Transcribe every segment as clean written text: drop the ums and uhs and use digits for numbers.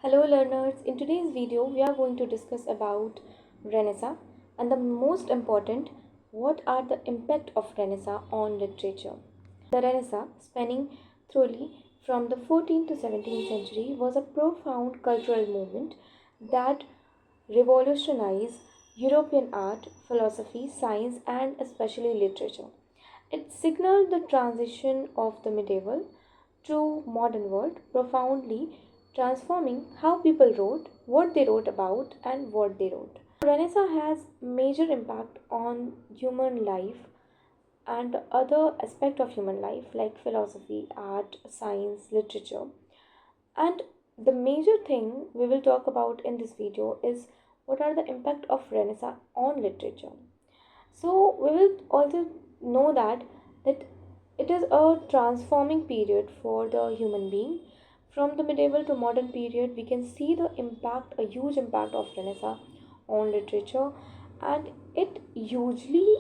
Hello learners, in today's video we are going to discuss about Renaissance and the most important, what are the impact of Renaissance on literature. The Renaissance, spanning thoroughly from the 14th to 17th century, was a profound cultural movement that revolutionized European art, philosophy, science and especially literature. It signaled the transition of the medieval to modern world, profoundly transforming how people wrote, what they wrote about, and what they wrote. Renaissance has major impact on human life and other aspect of human life like philosophy, art, science, literature. And the major thing we will talk about in this video is what are the impact of Renaissance on literature. So we will also know that it is a transforming period for the human being. From the medieval to modern period, we can see the impact, a huge impact of Renaissance on literature, and it hugely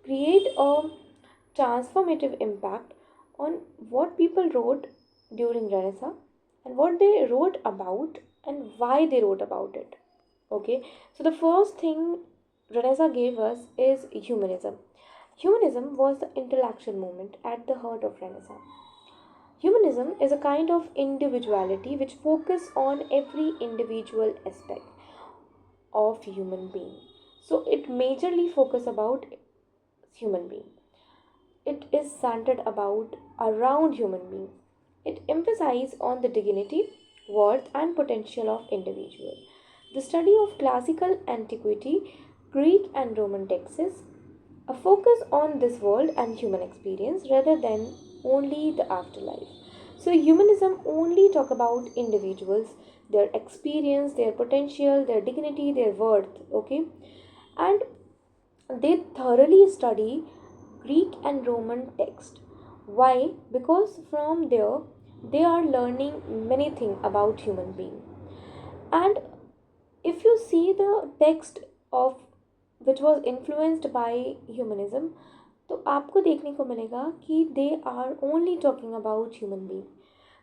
create a transformative impact on what people wrote during Renaissance and what they wrote about and why they wrote about it. Okay, so the first thing Renaissance gave us is humanism. Humanism was the intellectual movement at the heart of Renaissance. Humanism is a kind of individuality which focus on every individual aspect of human being. So it majorly focus about human being. It is centered about around human being. It emphasizes on the dignity, worth and potential of individual. The study of classical antiquity, Greek and Roman texts, a focus on this world and human experience rather than only the afterlife. So humanism only talk about individuals, their experience, their potential, their dignity, their worth, okay? And they thoroughly study Greek and Roman text. Why? Because from there they are learning many things about human being. And if you see the text of which was influenced by humanism, तो आपको देखने को मिलेगा कि they are only talking about human being,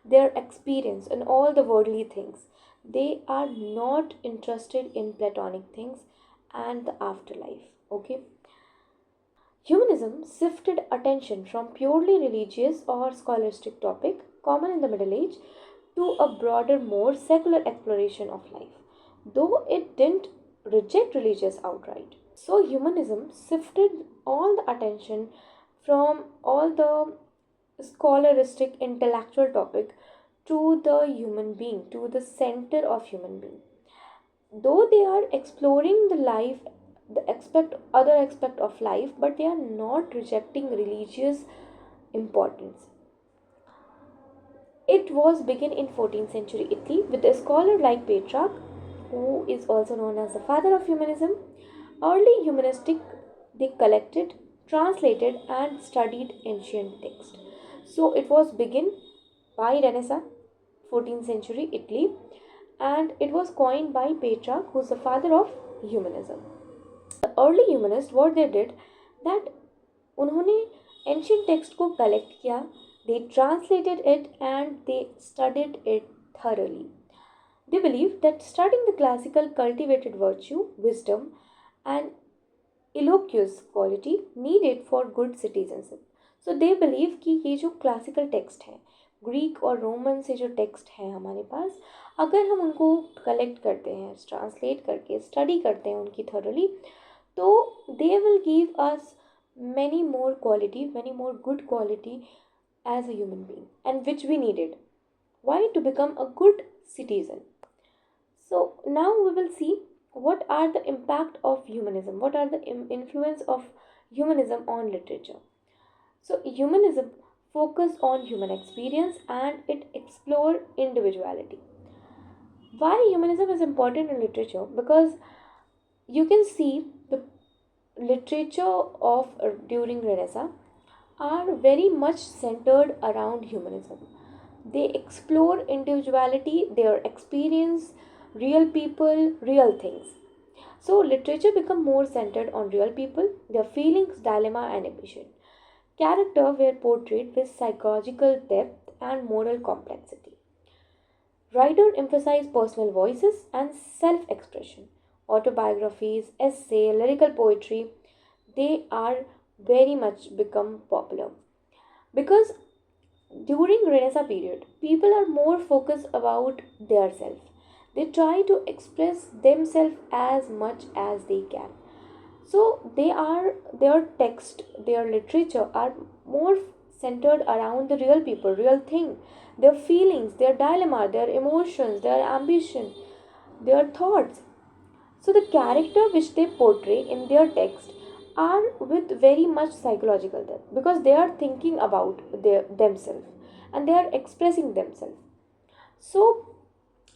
their experience and all the worldly things. They are not interested in platonic things and the afterlife. Okay. Humanism shifted attention from purely religious or scholastic topic common in the Middle Age to a broader, more secular exploration of life, though it didn't reject religious outright. So humanism shifted all the attention from all the scholaristic intellectual topic to the human being, to the center of human being. Though they are exploring the life, the other aspect of life, but they are not rejecting religious importance. It was begun in 14th century Italy with a scholar like Petrarch, who is also known as the father of humanism. Early humanistic, they collected, translated and studied ancient texts. So it was begun by Renaissance, 14th century Italy, and it was coined by Petrarch, who is the father of humanism. The early humanists, what they did, that उन्होंने ancient text को collect किया, they translated it and they studied it thoroughly. They believed that studying the classical cultivated virtue, wisdom and eloquence quality needed for good citizenship. So they believe कि ये जो classical text है, Greek और Roman से जो text है हमारे पास, अगर हम उनको कलेक्ट करते हैं, ट्रांसलेट करके स्टडी करते हैं उनकी थॉरली, तो they will give us many more quality, many more good quality as a human being, and which we needed. Why? To become a good citizen. So now we will see what are the impact of humanism, what are the influence of humanism on literature. So humanism focus on human experience and it explore individuality. Why humanism is important in literature? Because you can see the literature of during Renaissance are very much centered around humanism. They explore individuality, their experience, real people, real things. So literature become more centered on real people, their feelings, dilemma and ambition. Character were portrayed with psychological depth and moral complexity. Writers emphasize personal voices and self expression. Autobiographies, essay, lyrical poetry, they are very much become popular because during Renaissance period, people are more focused about their self. They try to express themselves as much as they can. So they are their text, their literature are more centered around the real people, real thing, their feelings, their dilemma, their emotions, their ambition, their thoughts. So the character which they portray in their text are with very much psychological depth because they are thinking about themselves and they are expressing themselves. So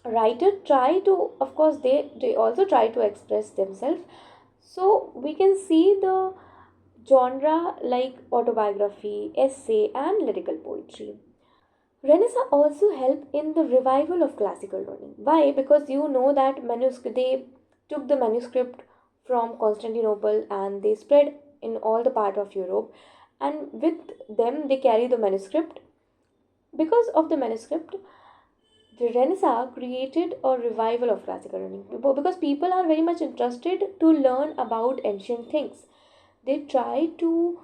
writer try to, of course, they also try to express themselves. So we can see the genre like autobiography, essay, and lyrical poetry. Renaissance also helped in the revival of classical learning. Why? Because you know that they took the manuscript from Constantinople and they spread in all the part of Europe, and with them they carry the manuscript. Because of the manuscript, the Renaissance created a revival of classical learning because people are very much interested to learn about ancient things. They try to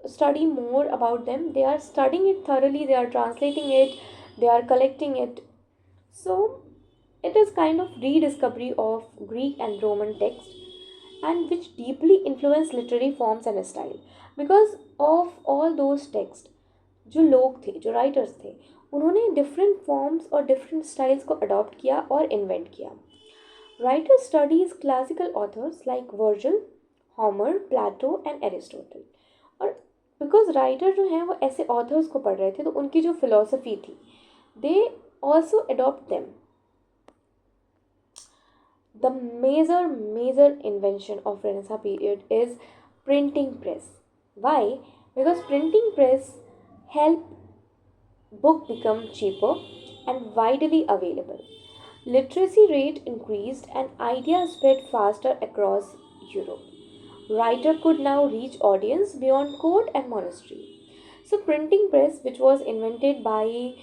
study more about them. They are studying it thoroughly, they are translating it, they are collecting it. So it is kind of rediscovery of Greek and Roman text and which deeply influenced literary forms and style because of all those texts जो लोग थे जो writers थे उन्होंने different forms और different styles को adopt किया और इन्वेंट किया writer studies classical authors like Virgil Homer Plato and Aristotle और बिकॉज राइटर जो हैं वो ऐसे ऑथर्स को पढ़ रहे थे तो उनकी जो फिलोसफी थी they also adopt them the major invention of Renaissance period is printing press. Why? Because printing press help book become cheaper and widely available. Literacy rate increased and ideas spread faster across Europe. Writer could now reach audience beyond court and monastery. So printing press, which was invented by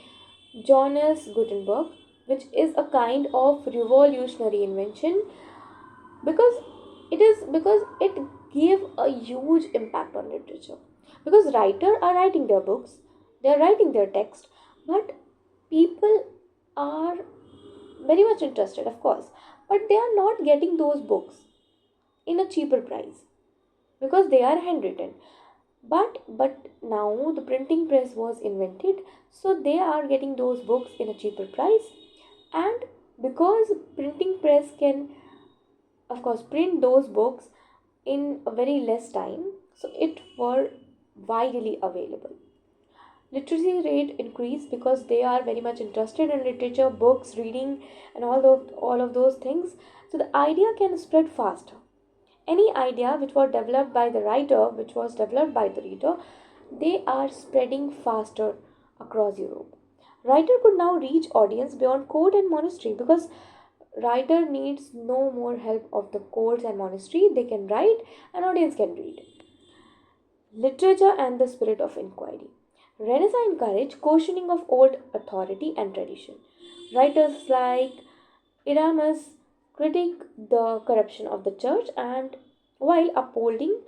Johannes Gutenberg, which is a kind of revolutionary invention because it gave a huge impact on literature because writers are writing their books, they are writing their text, but people are very much interested, of course, but they are not getting those books in a cheaper price because they are handwritten. But now the printing press was invented, so they are getting those books in a cheaper price. And because printing press can, of course, print those books in a very less time, so it were widely available. Literacy rate increased because they are very much interested in literature, books, reading, and all of those things. So the idea can spread faster. Any idea which was developed by the writer, which was developed by the reader, they are spreading faster across Europe. Writer could now reach audience beyond court and monastery because writer needs no more help of the courts and monastery. They can write and audience can read. Literature and the spirit of inquiry. Renaissance encouraged questioning of old authority and tradition. Writers like Erasmus critique the corruption of the church and while upholding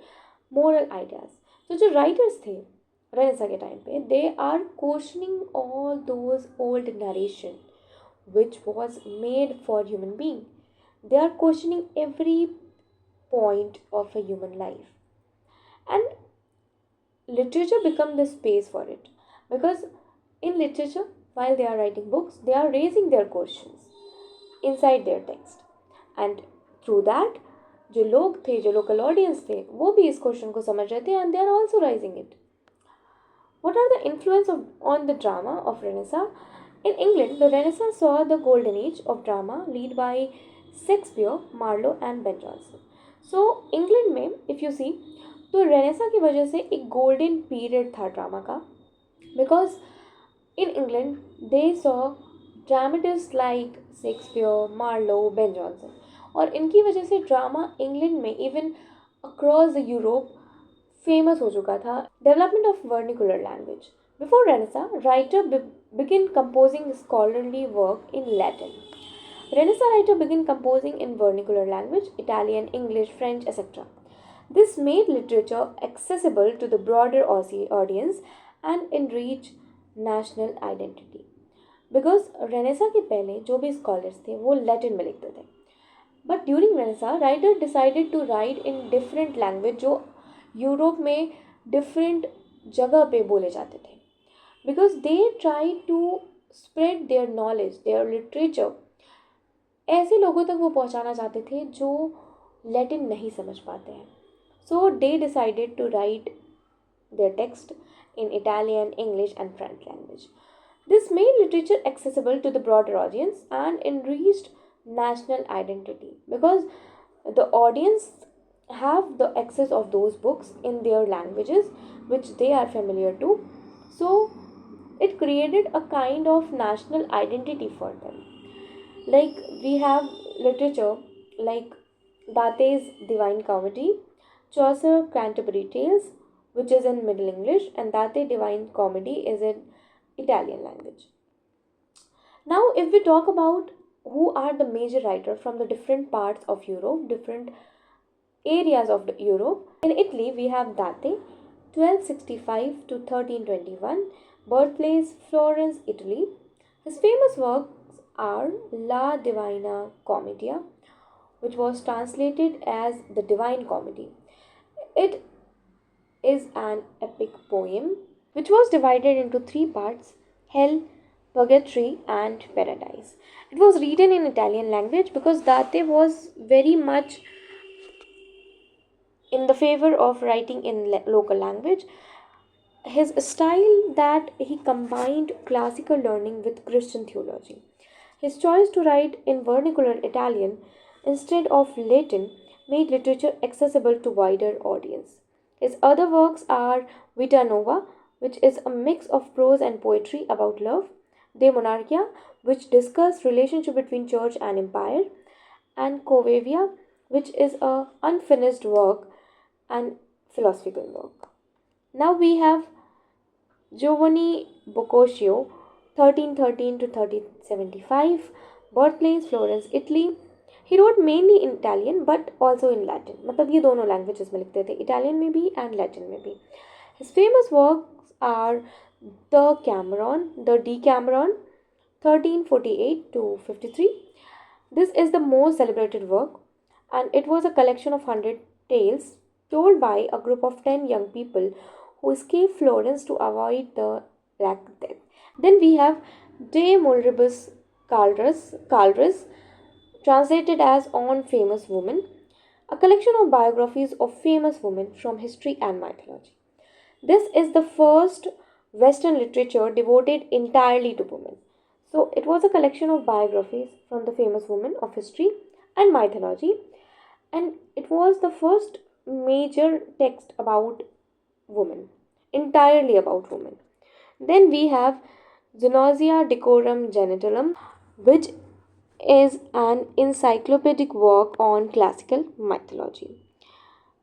moral ideas. So जो writers थे Renaissance के time पे they are questioning all those old narration which was made for human being. They are questioning every point of a human life. And literature become the space for it because in literature while they are writing books they are raising their questions inside their text and through that जो लोग थे जो local audience थे वो भी इस question को समझ रहे थे and they are also raising it What are the influence on the drama of Renaissance? In England, the Renaissance saw the golden age of drama led by Shakespeare, Marlowe and Ben Jonson. So, England में if you see तो Renaissance की वजह से एक golden period था drama का because in England they saw dramatists like Shakespeare, Marlowe, Ben Jonson और इनकी वजह से ड्रामा इंग्लैंड में even across the Europe famous हो चुका था. Development of vernacular language. Before Renaissance writer began composing scholarly work in Latin. Renaissance writers began composing in vernacular language, Italian, English, French, etc. This made literature accessible to the broader audience and enriched national identity. Because Renaissance के पहले जो भी scholars थे वो Latin में लिखते थे, but during renaissance writer decided to write in different language जो यूरोप में डिफरेंट जगह पे बोले जाते थे, because they try to spread their knowledge, their literature ऐसे लोगों तक वो पहुंचाना चाहते थे जो लैटिन नहीं समझ पाते हैं. So they decided to write their text in Italian, English, and French language. This made literature accessible to the broader audience and enriched national identity because the audience have the access of those books in their languages which they are familiar to. So it created a kind of national identity for them. Like we have literature like Date's Divine Comedy, Chaucer Canterbury Tales, which is in Middle English, and Date Divine Comedy is in Italian language. Now, if we talk about who are the major writers from the different parts of Europe, different areas of Europe, in Italy we have Date, 1265 to 1321, birthplace Florence, Italy. His famous works are La Divina Commedia, which was translated as the Divine Comedy. It is an epic poem which was divided into three parts: Hell, Purgatory, and Paradise. It was written in Italian language because Date was very much in the favor of writing in local language. His style that he combined classical learning with Christian theology. His choice to write in vernacular Italian instead of Latin made literature accessible to wider audience. His other works are Vita Nova, which is a mix of prose and poetry about love, De Monarchia, which discuss relationship between church and empire, and Covevia, which is a unfinished work and philosophical work. Now we have Giovanni Boccaccio, 1313 to 1375, birthplace Florence, Italy. He wrote mainly in Italian but also in Latin. मतलब ये दोनों languages में लिखते थे, Italian में भी and Latin में भी. His famous works are the Decameron, 1348 to 53. This is the most celebrated work, and it was a collection of 100 tales told by a group of 10 young people who escaped Florence to avoid the Black Death. Then we have De Mulieribus Caldris, translated as On Famous Women, a collection of biographies of famous women from history and mythology. This is the first Western literature devoted entirely to women. So it was a collection of biographies from the famous women of history and mythology, and it was the first major text about women, entirely about women. Then we have Zoonosia Decorum Genitalium, which is an encyclopedic work on classical mythology.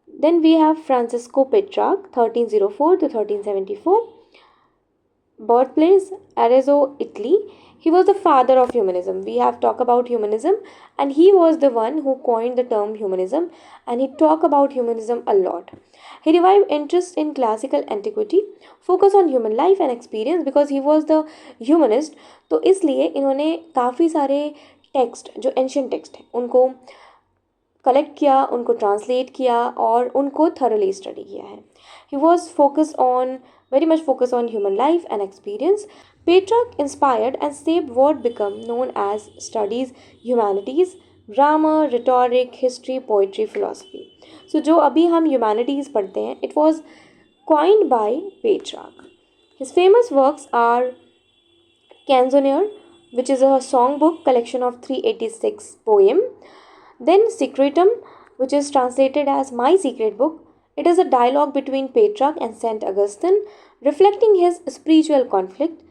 Then we have Francisco Petrarch, 1304 to 1374, birthplace Arezzo, Italy. He was the father of humanism. We have talked about humanism, and he was the one who coined the term humanism, and he talked about humanism a lot. He revived interest in classical antiquity, focus on human life and experience because he was the humanist. तो इसलिए इन्होंने काफ़ी सारे text जो ancient text हैं उनको collect किया, उनको ट्रांसलेट किया और उनको थॉरली स्टडी किया है. He was focus on very much focus on human life and experience. Petrarch inspired and shaped what became known as studies humanities, grammar, rhetoric, history, poetry, philosophy. So जो अभी हम humanities पढ़ते हैं, it was coined by Petrarch. His famous works are Canzoniere, which is a songbook collection of 386 poem. Then Secretum, which is translated as My Secret Book. It is a dialogue between Petrarch and Saint Augustine, reflecting his spiritual conflict.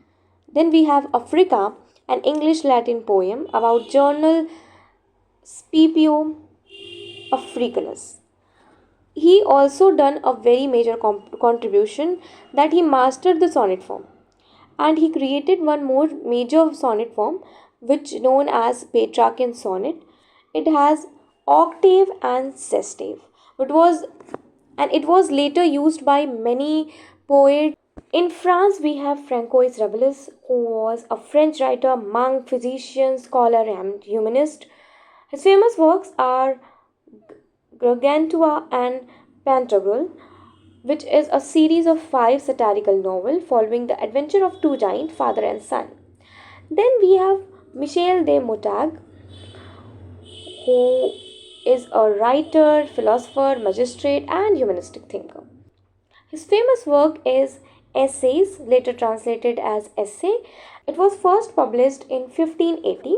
Then we have Africa, an English-Latin poem about journal Scipio Africanus. He also done a very major contribution that he mastered the sonnet form. and he created one more major sonnet form which known as Petrarchan sonnet. It has octave and sestave. It was later used by many poets. In France, we have Francois Rabelais, who was a French writer, monk, physician, scholar, and humanist. His famous works are Gargantua and Pantagruel, which is a series of five satirical novels following the adventure of two giants, father and son. Then we have Michel de Montaigne, who is a writer, philosopher, magistrate, and humanistic thinker. His famous work is Essays, later translated as Essay. It was first published in 1580,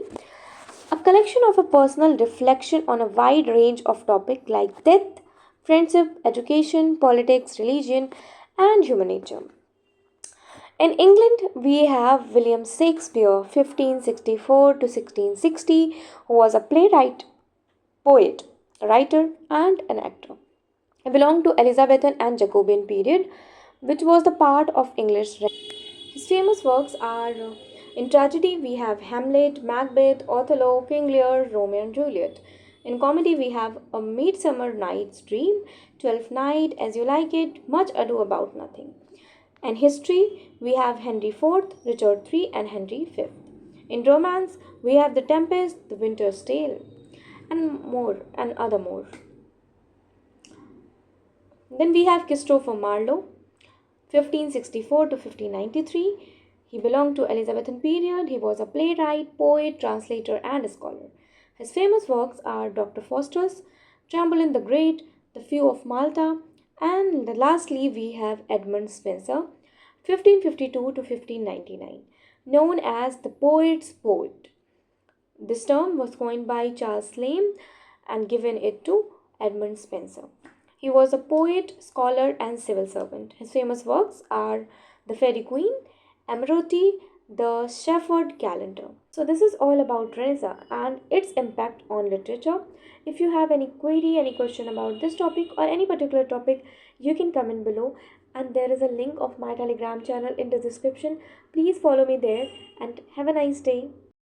a collection of a personal reflection on a wide range of topics like death, friendship, education, politics, religion, and human nature. In England, we have William Shakespeare, 1564 to 1660, who was a playwright, poet, writer, and an actor. He belonged to Elizabethan and Jacobean period, which was the part of English. His famous works are in tragedy we have Hamlet, Macbeth, Othello, King Lear, Romeo and Juliet. In comedy we have A Midsummer Night's Dream, Twelfth Night, As You Like It, Much Ado About Nothing. And history we have Henry IV, Richard III, and Henry V. In romance we have The Tempest, The Winter's Tale, and more and other more. Then we have Christopher Marlowe, 1564 to 1593. He belonged to Elizabethan period. He was a playwright, poet, translator, and a scholar. His famous works are Dr. Faustus, Chamberlain the Great, The Few of Malta, and lastly we have Edmund Spenser, 1552 to 1599, known as the poet's poet. This term was coined by Charles Lamb and given it to Edmund Spenser. He was a poet, scholar, and civil servant. His famous works are The Fairy Queen, Amoroti, The Shepherd Calendar. So this is all about Renaissance and its impact on literature. If you have any query, any question about this topic or any particular topic, you can comment below, and there is a link of my Telegram channel in the description. Please follow me there and have a nice day.